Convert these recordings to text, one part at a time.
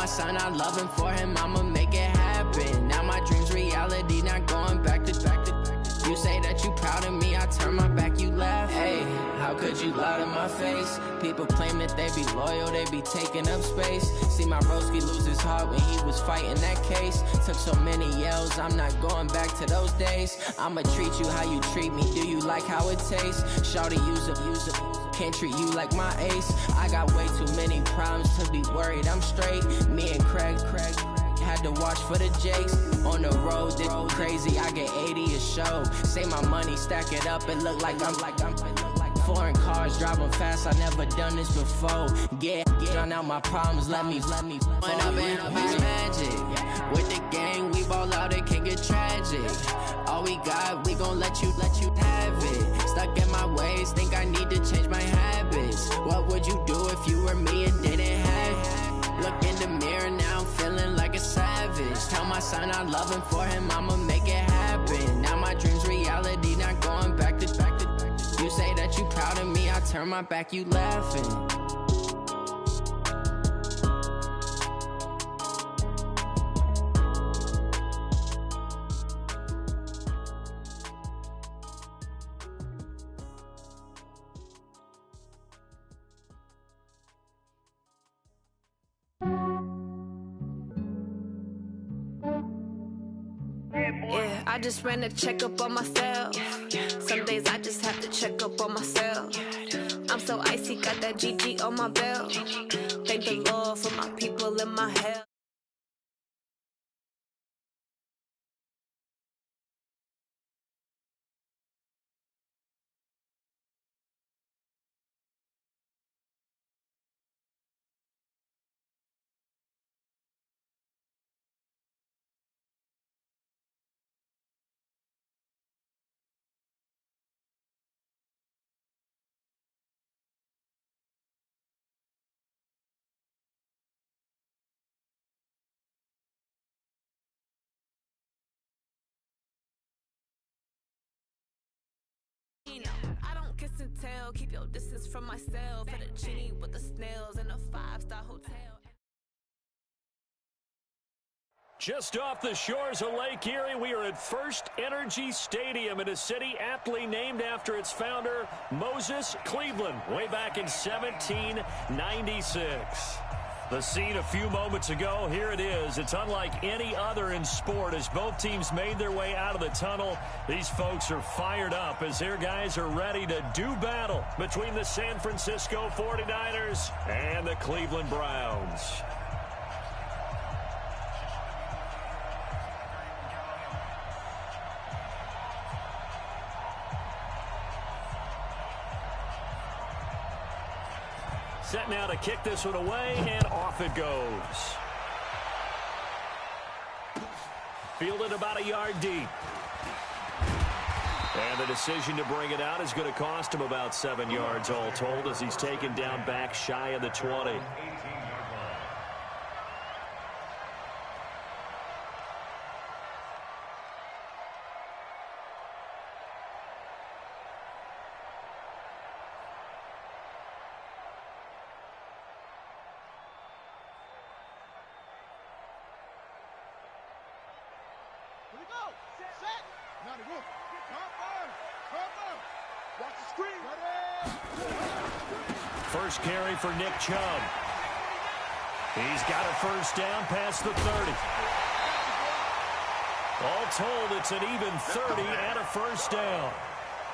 son I love him, for him I'ma make it happen. Now my dream's reality, not going back to. You say that you proud of me, I turn my back, you laugh. Hey, how could you lie to my face? People claim that they be loyal, they be taking up space. See my broski lose his heart when he was fighting that case. Took so many yells, I'm not going back to those days. I'ma treat you how you treat me, do you like how it tastes? Shawty, use it, can't treat you like my ace. I got way too many problems to be worried, I'm straight. Me and Craig had to watch for the Jakes. On the road, this crazy, I get 80 a show. Say my money, stack it up, it look like I'm foreign cars, driving fast, I never done this before. Drown out my problems, let me Went up and up is magic. With the gang, we ball out, it can get tragic. All we got, we gon' let you have it. Stuck in my ways, think I need to change my habits. What would you do if you were me and didn't have it? Look in the mirror, now I'm feeling like a savage. Tell my son I love him, for him I'ma make it happen. Now my dream's reality, not going back to. You say that you proud of me, I turn my back, you laughing. Yeah, I just ran a checkup on myself. Some days I just have to check up on myself. I'm so icy, got that GG on my belt. Thank the Lord for my people in my hell. I don't kiss and tell, keep your distance from myself. At a genie with the snails in a 5-star hotel. Just off the shores of Lake Erie, we are at First Energy Stadium in a city aptly named after its founder, Moses Cleveland, way back in 1796. The scene a few moments ago, here it is. It's unlike any other in sport as both teams made their way out of the tunnel. These folks are fired up as their guys are ready to do battle between the San Francisco 49ers and the Cleveland Browns. Set now to kick this one away, and off it goes. Fielded about a yard deep. And the decision to bring it out is going to cost him about 7 yards all told as he's taken down back shy of the 20. First carry for Nick Chubb. He's got a first down past the 30. All told, it's an even 30 and a first down.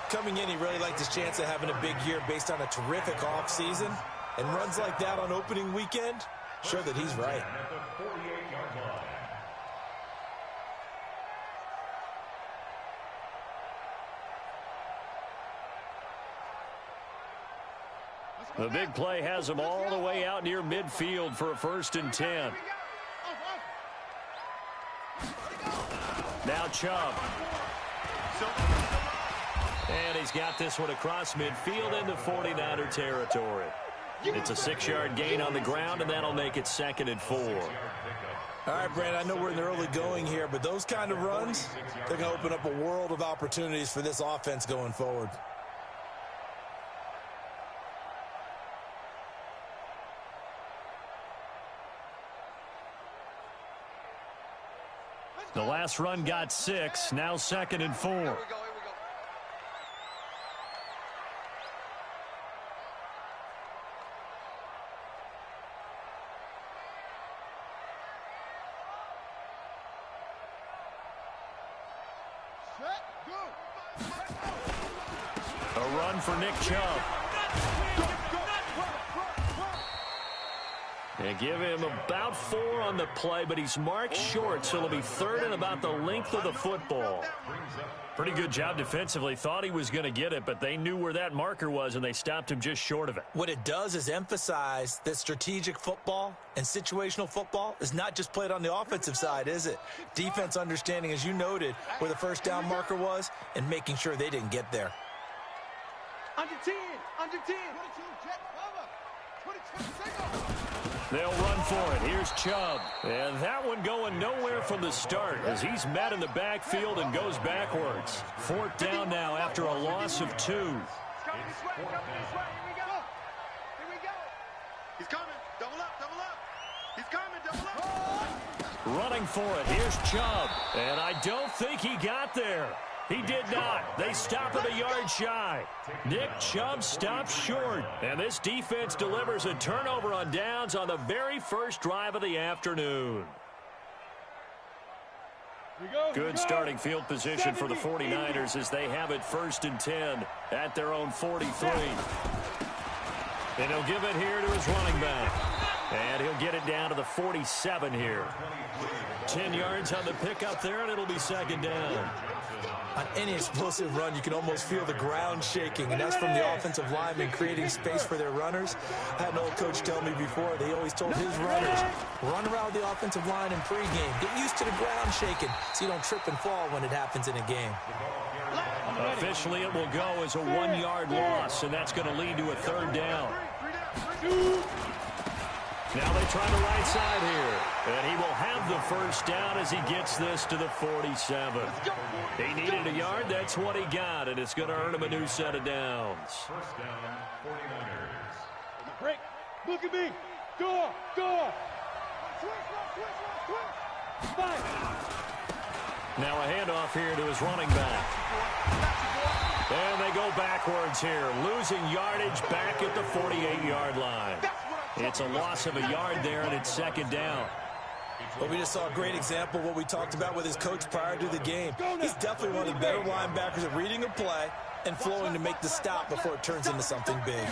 Coming in, he really liked his chance of having a big year based on a terrific offseason. And runs like that on opening weekend, sure that he's right. The big play has him all the way out near midfield for a 1st and 10. Now Chubb. And he's got this one across midfield into 49er territory. It's a 6-yard gain on the ground, and that'll make it 2nd and 4. All right, Brad, I know we're in the early going here, but those kind of runs, they're going to open up a world of opportunities for this offense going forward. The last run got 6. Now 2nd and 4. Here we go. A run for Nick Chubb. They give him about 4 on the play, but he's marked short, so it'll be 3rd and about the length of the football. Pretty good job defensively. Thought he was going to get it, but they knew where that marker was, and they stopped him just short of it. What it does is emphasize that strategic football and situational football is not just played on the offensive side, is it? Defense understanding, as you noted, where the first down marker was and making sure they didn't get there. Under 10. 22, jet cover. 22, They'll run for it. Here's Chubb. And that one going nowhere from the start as he's met in the backfield and goes backwards. 4th down now after a loss of 2. Coming this way. Here we go. He's coming. Double up. He's coming. Double up. Running for it. Here's Chubb. And I don't think he got there. He did not. They stop at a yard shy. Nick Chubb stops short. And this defense delivers a turnover on downs on the very first drive of the afternoon. Good starting field position for the 49ers as they have it 1st and 10 at their own 43. And he'll give it here to his running back. And he'll get it down to the 47 here. 10 yards on the pickup there, and it'll be 2nd down. On any explosive run, you can almost feel the ground shaking, and that's from the offensive linemen creating space for their runners. I had an old coach tell me before, they always told his runners, run around the offensive line in pregame. Get used to the ground shaking so you don't trip and fall when it happens in a game. Officially, it will go as a 1-yard loss, and that's going to lead to a 3rd down. Now they try the right side here, and he will have the 1st down as he gets this to the 47. He needed a yard. That's what he got, and it's going to earn him a new set of downs. 1st down, 49ers. Break. Look at me. Go. Now a handoff here to his running back. And they go backwards here, losing yardage back at the 48-yard line. It's a loss of a yard there, and it's 2nd down. Well, we just saw a great example of what we talked about with his coach prior to the game. He's definitely one of the better linebackers at reading a play and flowing to make the stop before it turns into something big.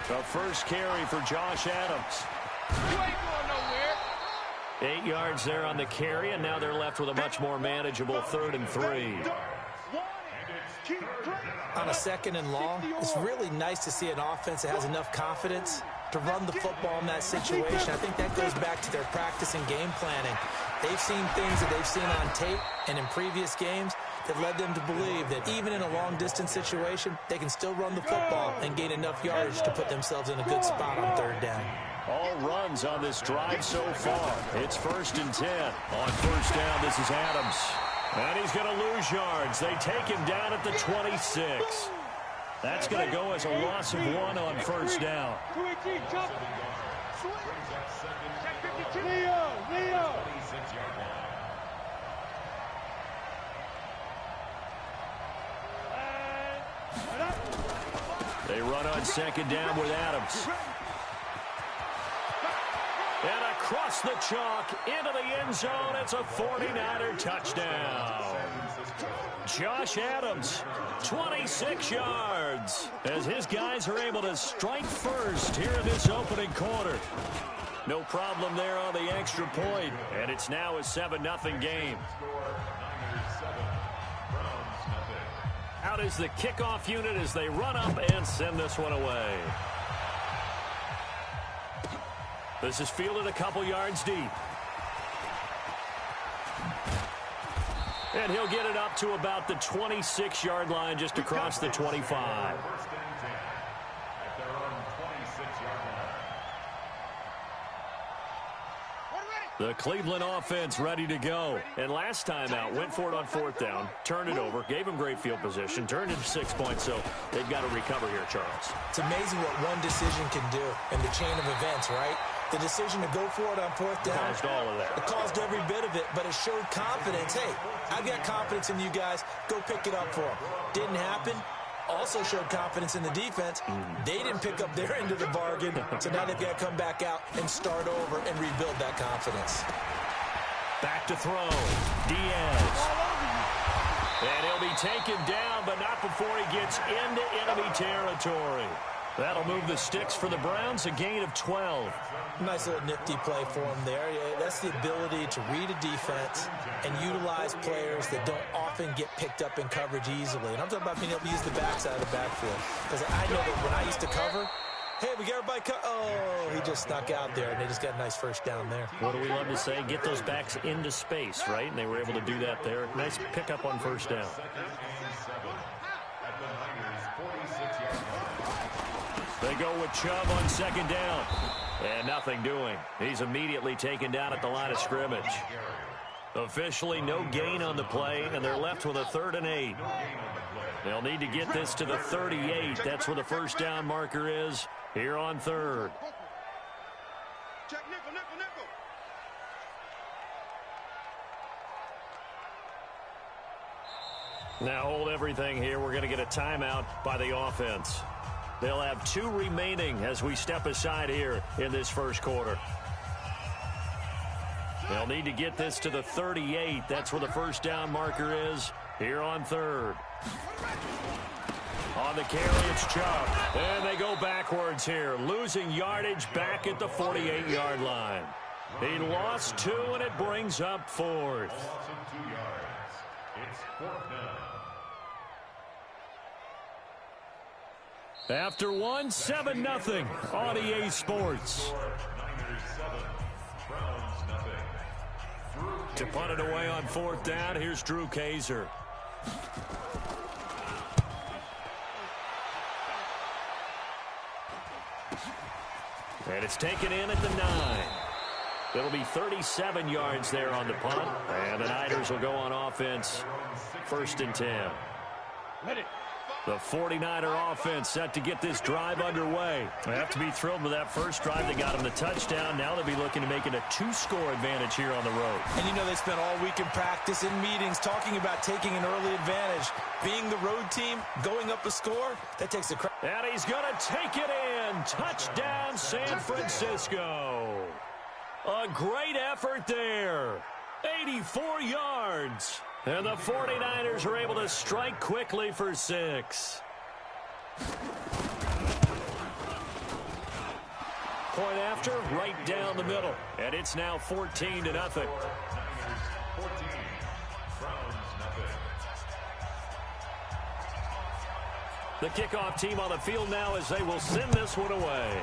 The first carry for Josh Adams. You ain't going nowhere. 8 yards there on the carry, and now they're left with a much more manageable 3rd and 3. On a 2nd and long, it's really nice to see an offense that has enough confidence to run the football in that situation. I think that goes back to their practice and game planning. They've seen things that they've seen on tape and in previous games that led them to believe that even in a long-distance situation, they can still run the football and gain enough yardage to put themselves in a good spot on 3rd down. All runs on this drive so far. It's 1st and 10. On 1st down, this is Adams. And he's going to lose yards. They take him down at the 26. That's going to go as a loss of 1 on 1st down. Leo. They run on 2nd down with Adams. And across the chalk into the end zone, it's a 49er touchdown. Josh Adams, 26 yards, as his guys are able to strike first here in this opening quarter. No problem there on the extra point, and it's now a 7-0 game. Out is the kickoff unit as they run up and send this one away. This is fielded a couple yards deep. And he'll get it up to about the 26-yard line just across the 25. At their own 26-yard line. The Cleveland offense ready to go. And last time out, went for it on 4th down, turned it over, gave them great field position, turned it 6 points, so they've got to recover here, Charles. It's amazing what one decision can do in the chain of events, right? The decision to go for it on 4th down. Caused all of that. It caused every bit of it, but it showed confidence. Hey, I've got confidence in you guys. Go pick it up for them. Didn't happen. Also showed confidence in the defense. They didn't pick up their end of the bargain, so now they've got to come back out and start over and rebuild that confidence. Back to throw. Diaz. And he'll be taken down, but not before he gets into enemy territory. That'll move the sticks for the Browns, a gain of 12. Nice little nifty play for him there. That's the ability to read a defense and utilize players that don't often get picked up in coverage easily. And I'm talking about being able to use the backside of the backfield. Because I know that when I used to cover, hey, we got everybody oh, he just snuck out there, and they just got a nice first down there. What do we love to say? Get those backs into space, right? And they were able to do that there. Nice pickup on first down. They go with Chubb on 2nd down. And nothing doing. He's immediately taken down at the line of scrimmage. Officially no gain on the play, and they're left with a 3rd and 8. They'll need to get this to the 38. That's where the first down marker is here on 3rd. Check nickel, nickel, nickel. Now hold everything here. We're going to get a timeout by the offense. They'll have 2 remaining as we step aside here in this first quarter. They'll need to get this to the 38. That's where the first down marker is here on 3rd. On the carry, it's Chubb. And they go backwards here, losing yardage back at the 48-yard line. He lost 2, and it brings up 4th. Loss of 2 yards. It's 4th down. After 1, 7-0 on EA Sports. Niners 7, Browns nothing. To punt it away on 4th down, here's Drew Kaiser. And it's taken in at the 9. It'll be 37 yards there on the punt. And the Niners will go on offense, 1st and 10. The 49er offense set to get this drive underway. They have to be thrilled with that first drive that got them the touchdown. Now they'll be looking to make it a 2-score advantage here on the road. And you know they spent all week in practice and meetings talking about taking an early advantage. Being the road team, going up a score, that takes the credit. And he's going to take it in. Touchdown, San Francisco. A great effort there. 84 yards. And the 49ers are able to strike quickly for 6. Point after, right down the middle. And it's now 14-0. Niners 14, Browns nothing. The kickoff team on the field now as they will send this one away.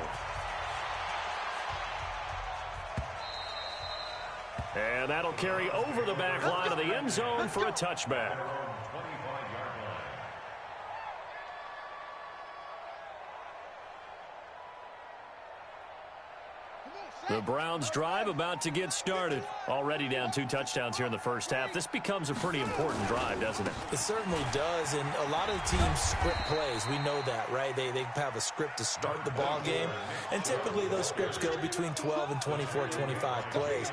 And that'll carry over the back line of the end zone for a touchback. The Browns drive about to get started. Already down 2 touchdowns here in the first half. This becomes a pretty important drive, doesn't it? It certainly does, and a lot of the teams script plays. We know that, right? They have a script to start the ball game, and typically those scripts go between 12 and 24, 25 plays.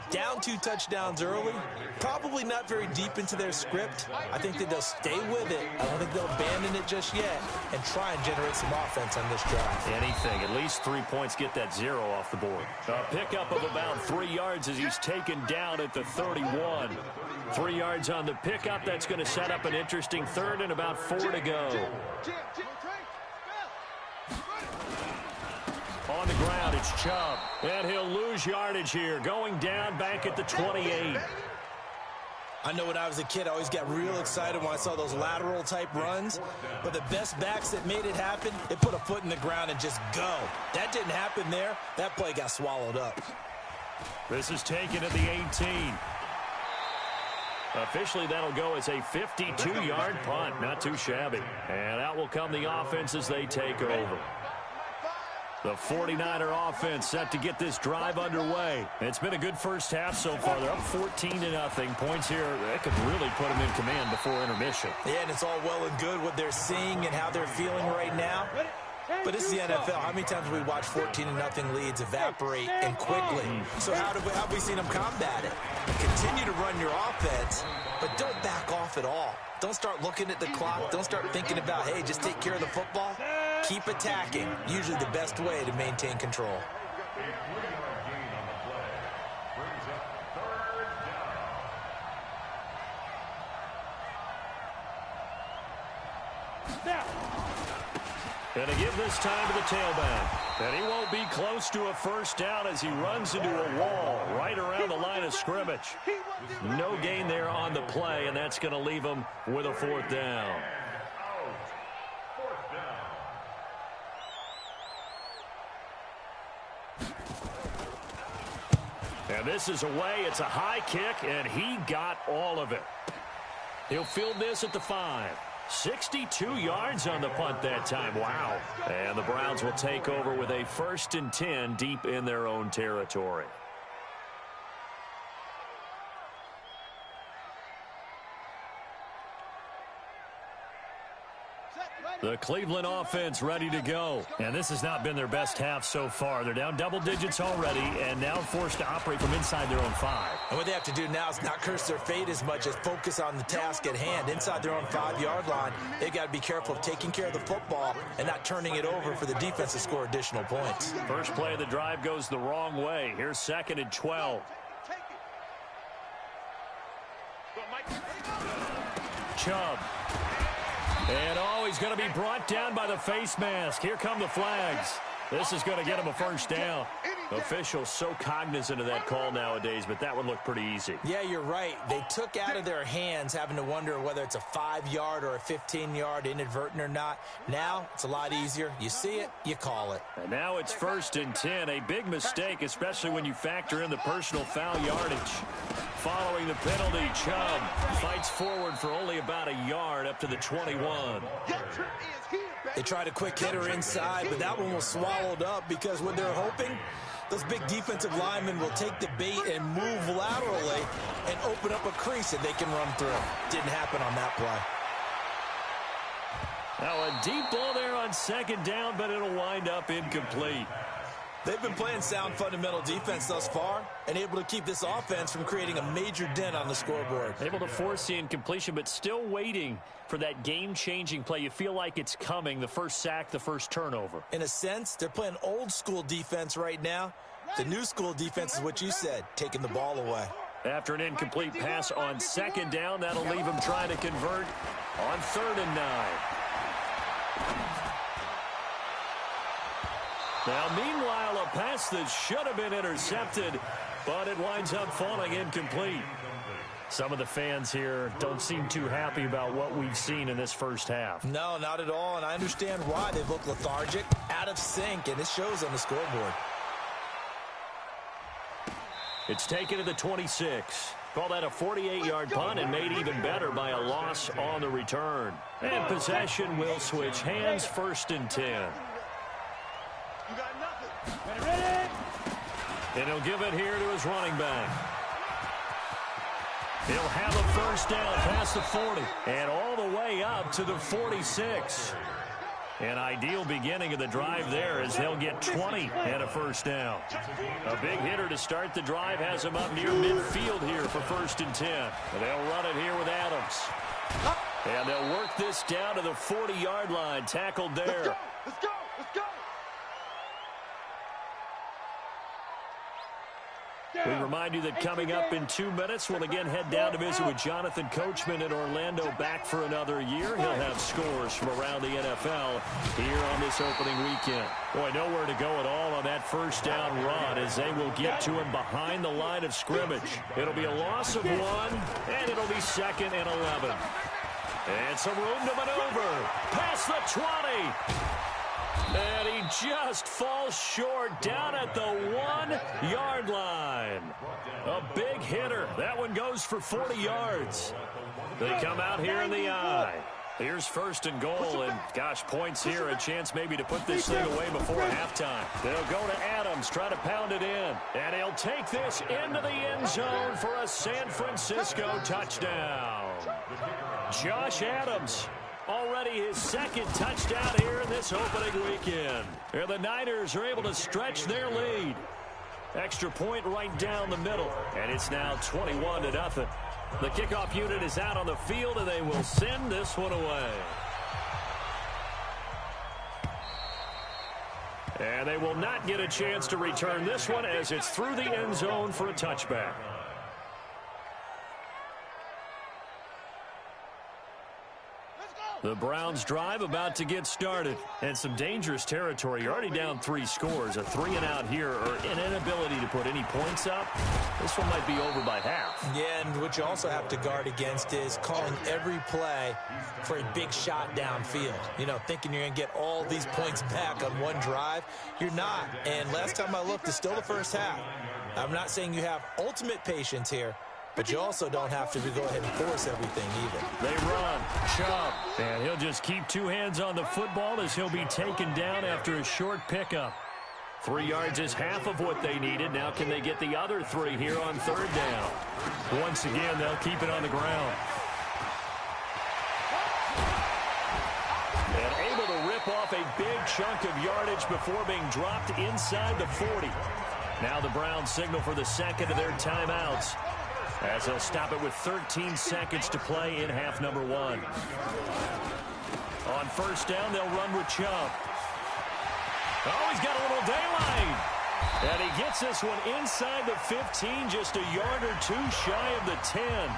Down 2 touchdowns early, probably not very deep into their script. I think that they'll stay with it. I don't think they'll abandon it just yet and try and generate some offense on this drive. Anything, at least 3 points, get that 0 off the board. A pickup of about 3 yards as he's taken down at the 31. 3 yards on the pickup. That's going to set up an interesting 3rd and about 4 to go. On the ground, it's Chubb. And he'll lose yardage here, going down back at the 28. I know when I was a kid, I always got real excited when I saw those lateral-type runs. But the best backs that made it happen, they put a foot in the ground and just go. That didn't happen there. That play got swallowed up. This is taken at the 18. Officially, that'll go as a 52-yard punt. Not too shabby. And out will come the offense as they take over. The 49er offense set to get this drive underway. It's been a good first half so far. They're up 14-0. Points here, that could really put them in command before intermission. Yeah, and it's all well and good what they're seeing and how they're feeling right now. But this is the NFL. How many times have we watched 14-0 leads evaporate and quickly? So how have we seen them combat it? Continue to run your offense, but don't back off at all. Don't start looking at the clock. Don't start thinking about, hey, just take care of the football. Keep attacking. Usually the best way to maintain control. And to give this time to the tailback. And he won't be close to a first down as he runs into a wall right around the line of scrimmage. No gain there on the play, and that's going to leave him with a fourth down. And this is away. It's a high kick, and he got all of it. He'll field this at the 5. 62 yards on the punt that time. Wow. And the Browns will take over with a 1st and 10 deep in their own territory. The Cleveland offense ready to go. And this has not been their best half so far. They're down double digits already and now forced to operate from inside their own 5. And what they have to do now is not curse their fate as much as focus on the task at hand. Inside their own 5-yard line, they've got to be careful of taking care of the football and not turning it over for the defense to score additional points. First play of the drive goes the wrong way. Here's 2nd and 12. Chubb. And, he's going to be brought down by the face mask. Here come the flags. This is going to get him a first down. Officials so cognizant of that call nowadays, but that would look pretty easy. Yeah, you're right. They took out of their hands having to wonder whether it's a 5-yard or a 15-yard inadvertent or not. Now, it's a lot easier. You see it, you call it. And now it's 1st and 10. A big mistake, especially when you factor in the personal foul yardage. Following the penalty, Chubb fights forward for only about a yard up to the 21. They tried a quick hitter inside, but that one was swallowed up because when they're hoping, those big defensive linemen will take the bait and move laterally and open up a crease that they can run through. Didn't happen on that play. Now a deep ball there on 2nd down, but it'll wind up incomplete. They've been playing sound fundamental defense thus far and able to keep this offense from creating a major dent on the scoreboard. Able to force the incompletion, but still waiting for that game-changing play. You feel like it's coming, the first sack, the first turnover. In a sense, they're playing old-school defense right now. The new-school defense is what you said, taking the ball away. After an incomplete pass on 2nd down, that'll leave him trying to convert on 3rd and 9. Now, meanwhile, a pass that should have been intercepted, but it winds up falling incomplete. Some of the fans here don't seem too happy about what we've seen in this first half. No, not at all, and I understand why. They look lethargic, out of sync, and it shows on the scoreboard. It's taken to the 26. Call that a 48-yard punt and made even better by a loss on the return. And possession will switch hands, 1st and 10. You got nothing. And he'll give it here to his running back. He'll have a first down past the 40 and all the way up to the 46. An ideal beginning of the drive there as they'll get 20 and a first down. A big hitter to start the drive has him up near midfield here for 1st and 10. And they'll run it here with Adams. And they'll work this down to the 40-yard line, tackled there. Let's go. Let's go. We remind you that coming up in 2 minutes, we'll again head down to visit with Jonathan Coachman in Orlando, back for another year. He'll have scores from around the NFL here on this opening weekend. Boy, nowhere to go at all on that first down run as they will get to him behind the line of scrimmage. It'll be a loss of 1, and it'll be 2nd and 11. And some room to maneuver. Past the 20. And he just falls short down at the 1-yard line. A big hitter. That one goes for 40 yards. They come out here in the eye. Here's first and goal, and gosh, points here, a chance maybe to put this thing away before halftime. They'll go to Adams, try to pound it in, and he'll take this into the end zone for a San Francisco touchdown. Josh Adams, already his second touchdown here in this opening weekend. And the Niners are able to stretch their lead. Extra point right down the middle, and it's now 21-0. The kickoff unit is out on the field, and they will send this one away. And they will not get a chance to return this one as it's through the end zone for a touchback. The Browns drive about to get started. And some dangerous territory. You're already down 3 scores. A 3-and-out here or an inability to put any points up. This one might be over by half. Yeah, and what you also have to guard against is calling every play for a big shot downfield. You know, thinking you're going to get all these points back on one drive. You're not. And last time I looked, it's still the first half. I'm not saying you have ultimate patience here, but you also don't have to go ahead and force everything either. They run. Chubb. And he'll just keep 2 hands on the football as he'll be taken down after a short pickup. 3 yards is half of what they needed. Now can they get the other 3 here on 3rd down? Once again, they'll keep it on the ground. And able to rip off a big chunk of yardage before being dropped inside the 40. Now the Browns signal for the second of their timeouts, as they'll stop it with 13 seconds to play in half number 1. On 1st down, they'll run with Chubb. Oh, he's got a little daylight. And he gets this one inside the 15, just a yard or 2 shy of the 10.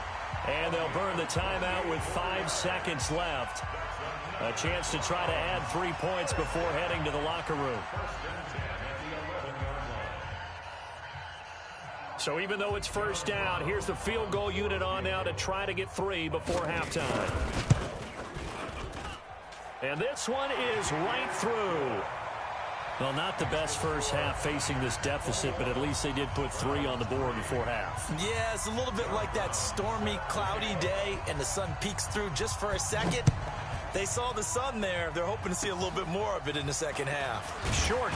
And they'll burn the timeout with 5 seconds left. A chance to try to add 3 points before heading to the locker room. So even though it's 1st down, here's the field goal unit on now to try to get 3 before halftime. And this one is right through. Well, not the best first half facing this deficit, but at least they did put 3 on the board before half. Yeah, it's a little bit like that stormy, cloudy day, and the sun peeks through just for a second. They saw the sun there. They're hoping to see a little bit more of it in the second half. Short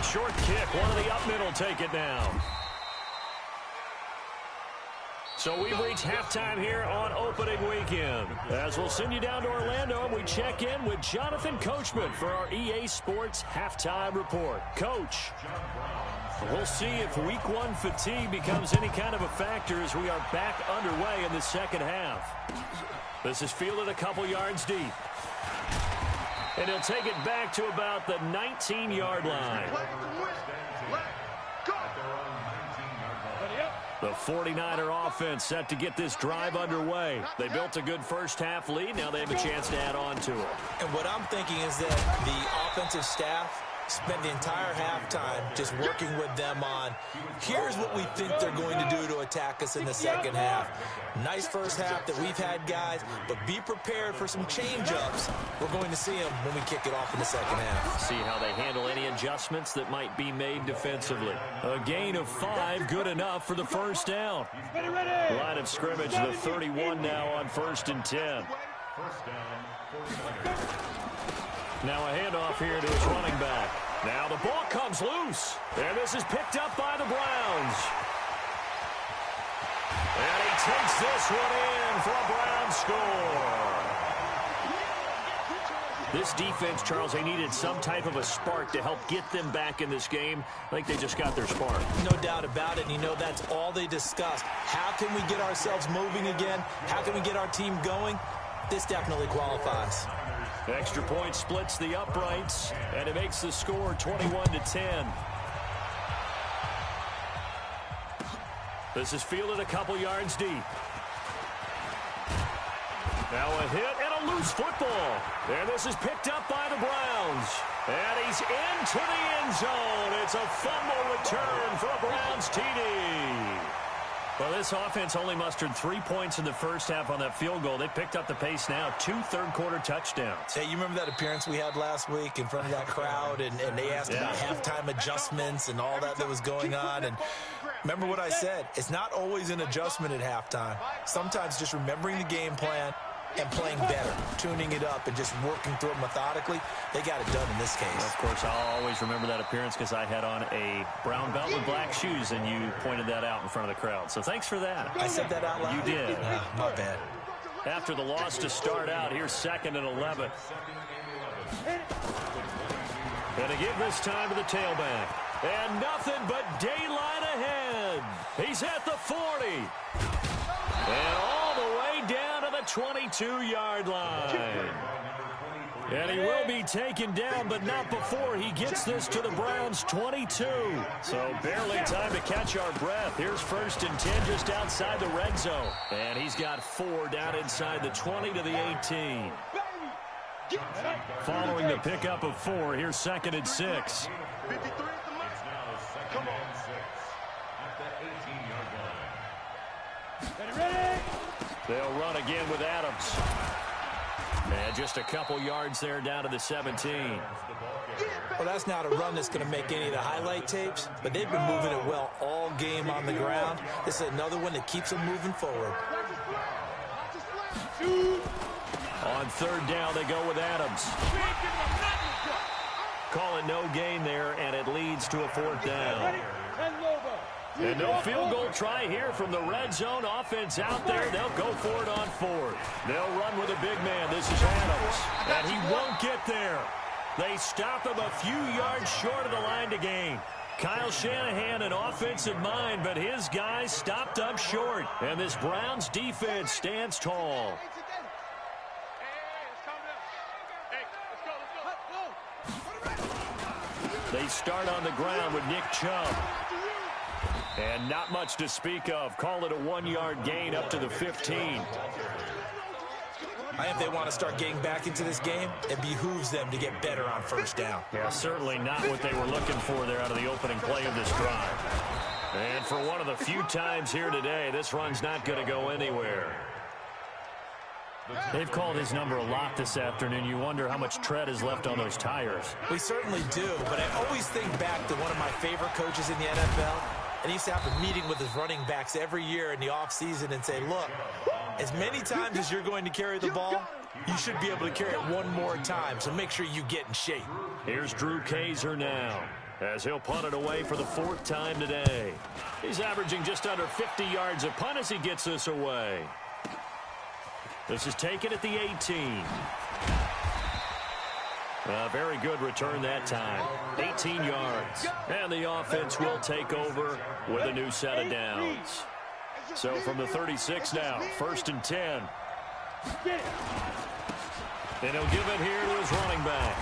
kick. One of the up middle take it down. So we've reached halftime here on opening weekend. As we'll send you down to Orlando, and we check in with Jonathan Coachman for our EA Sports Halftime Report. Coach, we'll see if Week 1 fatigue becomes any kind of a factor as we are back underway in the second half. This is fielded a couple yards deep. And he'll take it back to about the 19-yard line. The 49er offense set to get this drive underway. They built a good first half lead. Now they have a chance to add on to it. And what I'm thinking is that the offensive staff spent the entire halftime just working with them on, here's what we think they're going to do to attack us in the second half. Nice first half that we've had, guys, but be prepared for some change-ups. We're going to see them when we kick it off in the second half. See how they handle any adjustments that might be made defensively. A gain of 5, good enough for the first down. Line of scrimmage, the 31 now on 1st and 10. Now a handoff here to his running back. Now the ball comes loose. And this is picked up by the Browns. And he takes this one in for a Browns score. This defense, Charles, they needed some type of a spark to help get them back in this game. I think they just got their spark. No doubt about it. And you know, that's all they discussed. How can we get ourselves moving again? How can we get our team going? This definitely qualifies. Extra point splits the uprights, and it makes the score 21-10. This is fielded a couple yards deep. Now a hit and a loose football. And this is picked up by the Browns. And he's into the end zone. It's a fumble return for a Browns TD. Well, this offense only mustered 3 points in the first half on that field goal. They picked up the pace now. 2 third-quarter touchdowns. Hey, you remember that appearance we had last week in front of that crowd, and they asked about halftime adjustments and all that was going on. And remember what I said. It's not always an adjustment at halftime. Sometimes just remembering the game plan, and playing better, tuning it up and just working through it methodically. They got it done in this case. Of course, I'll always remember that appearance because I had on a brown belt with black shoes, and you pointed that out in front of the crowd. So thanks for that. I said that out loud? You did. My bad. After the loss to start out, here's 2nd and 11. Going to give this time to the tailback. And nothing but daylight ahead. He's at the 40. And all the way down to the 22-yard line. And he will be taken down, but not before he gets this to the Browns' 22. So barely time to catch our breath. Here's 1st and 10 just outside the red zone. And he's got 4 down inside the 20 to the 18. Following the pickup of 4, here's 2nd and 6. 53 is the mark. Come on. They'll run again with Adams. And just a couple yards there down to the 17. Well, that's not a run that's going to make any of the highlight tapes, but they've been moving it well all game on the ground. This is another one that keeps them moving forward. On 3rd down, they go with Adams. Call it no gain there, and it leads to a 4th down. And no field goal try here from the red zone. Offense out there. They'll go for it on 4th. They'll run with a big man. This is Adams. And he won't get there. They stop him a few yards short of the line to gain. Kyle Shanahan, an offensive mind, but his guys stopped up short. And this Browns defense stands tall. They start on the ground with Nick Chubb. And not much to speak of. Call it a 1-yard gain up to the 15. If they want to start getting back into this game, it behooves them to get better on 1st down. Yeah, certainly not what they were looking for there out of the opening play of this drive. And for one of the few times here today, this run's not going to go anywhere. They've called his number a lot this afternoon. You wonder how much tread is left on those tires. We certainly do, but I always think back to one of my favorite coaches in the NFL. And he used to have a meeting with his running backs every year in the offseason and say, look, as many times as you're going to carry the ball, you should be able to carry it one more time, so make sure you get in shape. Here's Drew Kaiser now, as he'll punt it away for the 4th time today. He's averaging just under 50 yards a punt as he gets this away. This is taken at the 18. A very good return that time. 18 yards. And the offense will take over with a new set of downs. So from the 36 now, 1st and 10. And he'll give it here to his running back.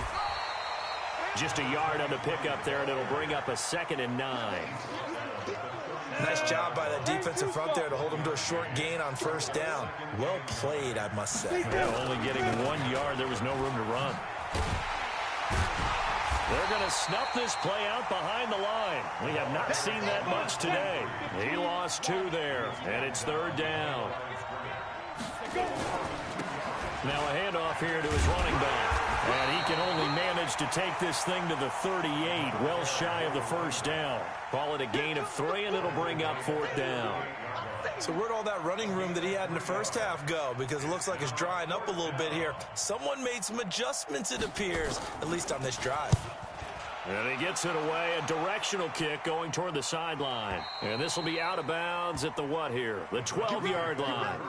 Just a yard on the pickup there, and it'll bring up a 2nd and 9. Nice job by that defensive front there to hold him to a short gain on 1st down. Well played, I must say. Yeah, only getting 1 yard. There was no room to run. They're going to snuff this play out behind the line. We have not seen that much today. He lost 2 there, and it's 3rd down. Now a handoff here to his running back. And he can only manage to take this thing to the 38, well shy of the 1st down. Call it a gain of 3, and it'll bring up 4th down. So where'd all that running room that he had in the 1st half go? Because it looks like it's drying up a little bit here. Someone made some adjustments, it appears, at least on this drive. And he gets it away, a directional kick going toward the sideline. And this will be out of bounds at the what here? The 12-yard line.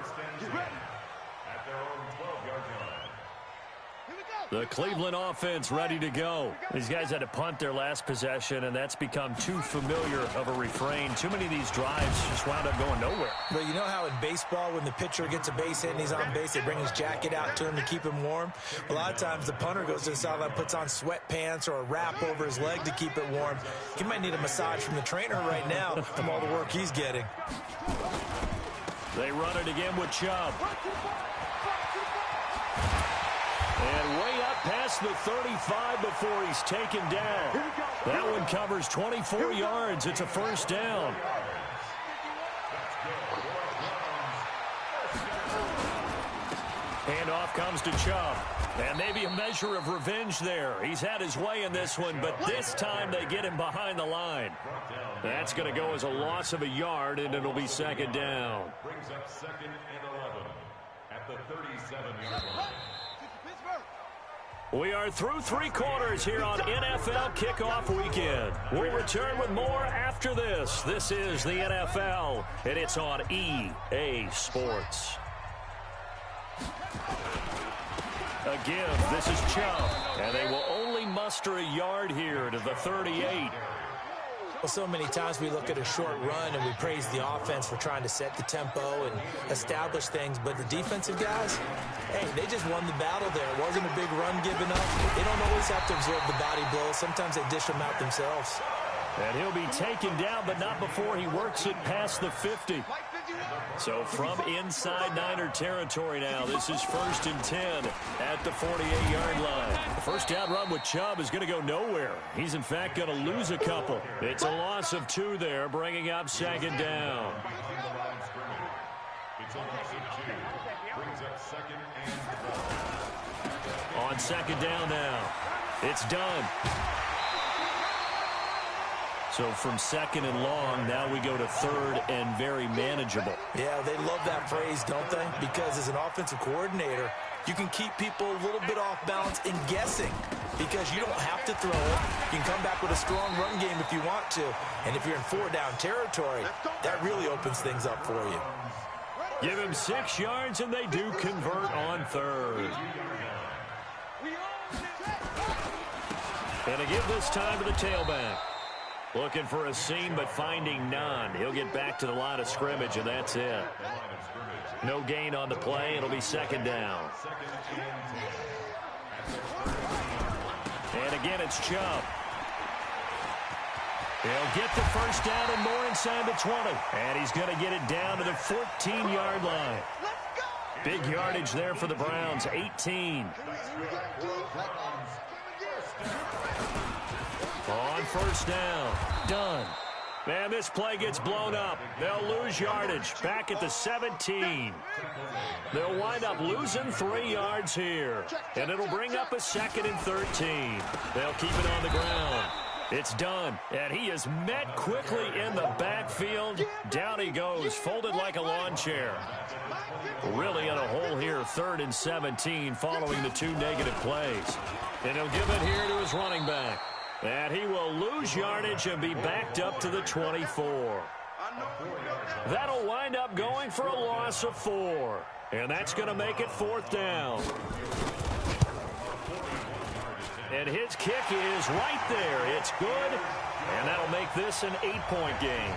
The Cleveland offense ready to go. These guys had to punt their last possession, and that's become too familiar of a refrain. Too many of these drives just wound up going nowhere. Well, you know how in baseball, when the pitcher gets a base hit and he's on base, they bring his jacket out to him to keep him warm? A lot of times the punter goes to the sideline, puts on sweatpants or a wrap over his leg to keep it warm. He might need a massage from the trainer right now from all the work he's getting. They run it again with Chubb. And way up past the 35 before he's taken down. That one covers 24 yards. It's a 1st down. Handoff comes to Chubb. And maybe a measure of revenge there. He's had his way in this one, but this time they get him behind the line. That's going to go as a loss of a yard, and it'll be 2nd down. Brings up 2nd and 11. at the 37-yard line. We are through 3 quarters here on NFL Kickoff Weekend. We'll return with more after this. This is the NFL, and it's on EA Sports. A give. This is Chubb, and they will only muster a yard here to the 38. Well, so many times we look at a short run and we praise the offense for trying to set the tempo and establish things, but the defensive guys, hey, they just won the battle there. It wasn't a big run given up. They don't always have to absorb the body blows. Sometimes they dish them out themselves. And he'll be taken down, but not before he works it past the 50. So from inside Niner territory now, this is 1st and 10 at the 48-yard line. The first down run with Chubb is going to go nowhere. He's, in fact, going to lose a couple. It's a loss of 2 there, bringing up 2nd down. It's a loss of 2. Brings up 2nd and 12. On 2nd down now, it's done. So from 2nd and long, now we go to 3rd and very manageable. Yeah, they love that phrase, don't they? Because as an offensive coordinator, you can keep people a little bit off balance and guessing because you don't have to throw it. You can come back with a strong run game if you want to. And if you're in 4-down territory, that really opens things up for you. Give him 6 yards, and they do convert on 3rd. And a give this time to the tailback. Looking for a seam, but finding none. He'll get back to the line of scrimmage, and that's it. No gain on the play. It'll be 2nd down. And again, it's Chubb. He'll get the first down and more inside the 20. And he's going to get it down to the 14-yard line. Big yardage there for the Browns, 18. On 1st down, done. Man, this play gets blown up. They'll lose yardage back at the 17. They'll wind up losing 3 yards here. And it'll bring up a 2nd and 13. They'll keep it on the ground. It's done. And he is met quickly in the backfield. Down he goes, folded like a lawn chair. Really in a hole here, 3rd and 17, following the 2 negative plays. And he'll give it here to his running back. And he will lose yardage and be backed up to the 24. That'll wind up going for a loss of 4. And that's going to make it 4th down. And his kick is right there. It's good. And that'll make this an 8-point game.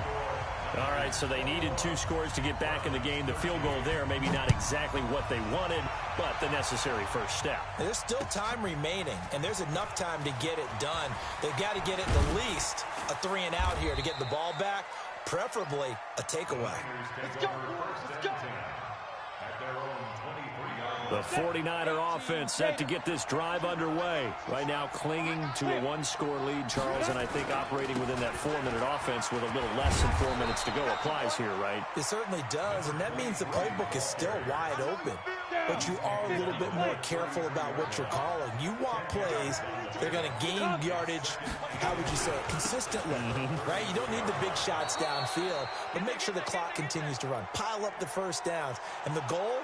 All right, so they needed 2 scores to get back in the game. The field goal there, maybe not exactly what they wanted, but the necessary first step. There's still time remaining, and there's enough time to get it done. They've got to get it at least a 3-and-out here to get the ball back, preferably a takeaway. Let's go. Let's go. The 49er offense set to get this drive underway. Right now clinging to a 1-score lead, Charles, and I think operating within that 4-minute offense with a little less than 4 minutes to go applies here, right? It certainly does, and that means the playbook is still wide open. But you are a little bit more careful about what you're calling. You want plays they're going to gain yardage, how would you say it, consistently, right? You don't need the big shots downfield, but make sure the clock continues to run. Pile up the first downs, and the goal,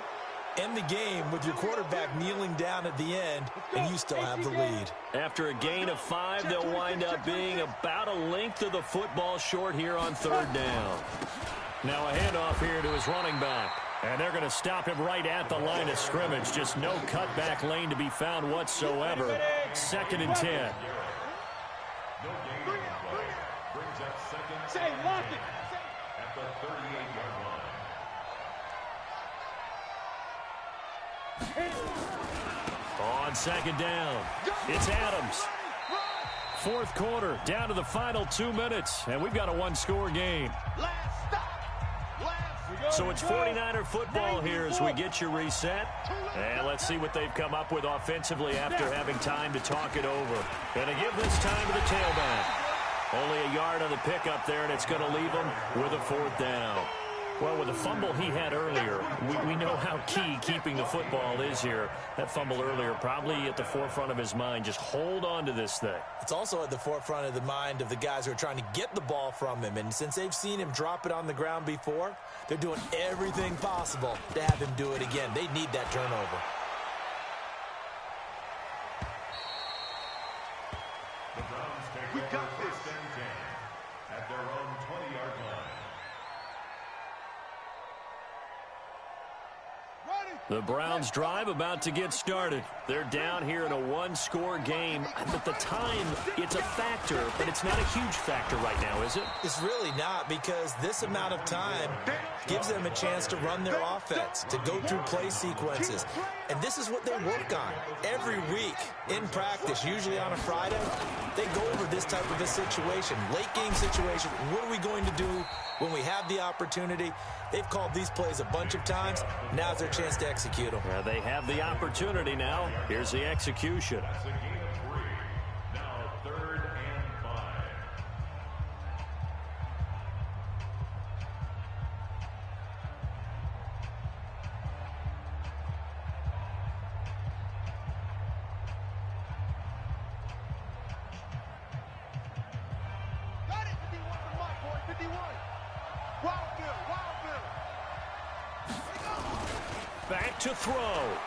end the game with your quarterback kneeling down at the end, and you still have the lead. After a gain of 5, they'll wind up being about a length of the football short here on 3rd down. Now a handoff here to his running back. And they're going to stop him right at the line of scrimmage. Just no cutback lane to be found whatsoever. 2nd and 10. Say, lock it. At the 38-yard line. On 2nd down, it's Adams. 4th quarter, down to the final 2 minutes, and we've got a 1-score game. So it's 49er football here as we get you reset. And let's see what they've come up with offensively after having time to talk it over. Going to give this time to the tailback. Only a yard on the pickup there, and it's going to leave them with a 4th down. Well, with the fumble he had earlier, we know how key keeping the football is here. That fumble earlier probably at the forefront of his mind. Just hold on to this thing. It's also at the forefront of the mind of the guys who are trying to get the ball from him. And since they've seen him drop it on the ground before, they're doing everything possible to have him do it again. They need that turnover. The Browns take over first and 10 at their own 20-yard line. The Browns drive about to get started. They're down here in a one-score game. At the time, it's a factor, but it's not a huge factor right now, is it? It's really not, because this amount of time gives them a chance to run their offense, to go through play sequences. And this is what they work on every week in practice, usually on a Friday. They go over this type of a situation, late game situation. What are we going to do when we have the opportunity? They've called these plays a bunch of times. Now's their chance to execute them. They have the opportunity now. Here's the execution. That's a gain of 3. Now 3rd and 5. Got it. 51 for Mike, boy. 51. Wild Bill. Wild Bill. Back to throw.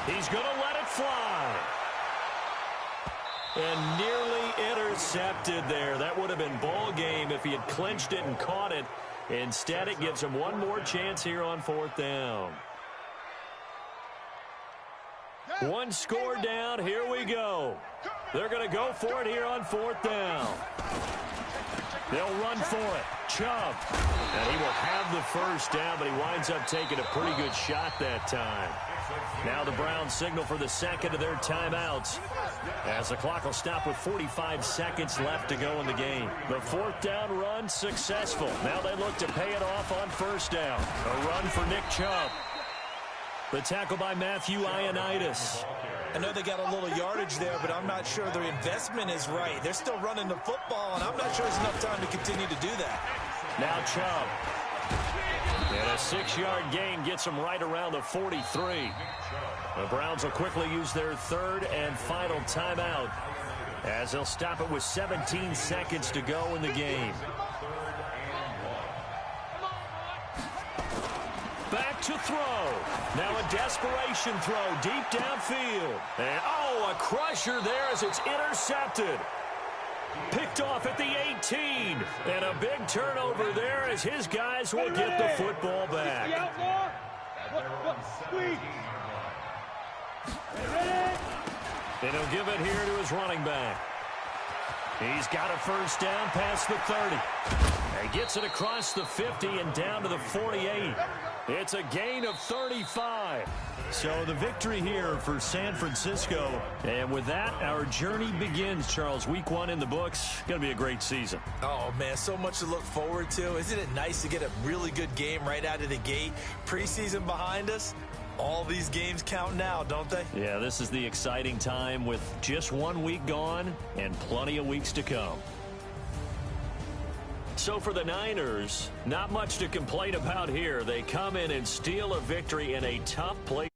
He's going to let it fly. And nearly intercepted there. That would have been ball game if he had clinched it and caught it. Instead, it gives him one more chance here on 4th down. One score down. Here we go. They're going to go for it here on 4th down. They'll run for it. Chubb. And he will have the first down, but he winds up taking a pretty good shot that time. Now the Browns signal for the second of their timeouts, as the clock will stop with 45 seconds left to go in the game. The 4th down run successful. Now they look to pay it off on 1st down. A run for Nick Chubb. The tackle by Matthew Ioannidis. I know they got a little yardage there, but I'm not sure their investment is right. They're still running the football, and I'm not sure there's enough time to continue to do that. Now Chubb. And a 6-yard gain gets them right around the 43. The Browns will quickly use their 3rd and final timeout, as they'll stop it with 17 seconds to go in the game. Back to throw. Now a desperation throw deep downfield. And a crusher there as it's intercepted. Picked off at the 18. And a big turnover there as his guys will get the football back. And he'll give it here to his running back. He's got a first down past the 30. And gets it across the 50 and down to the 48. It's a gain of 35. So the victory here for San Francisco. And with that, our journey begins, Charles. Week 1 in the books. Going to be a great season. Oh, man, so much to look forward to. Isn't it nice to get a really good game right out of the gate? Preseason behind us. All these games count now, don't they? Yeah, this is the exciting time with just 1 week gone and plenty of weeks to come. So for the Niners, not much to complain about here. They come in and steal a victory in a tough place.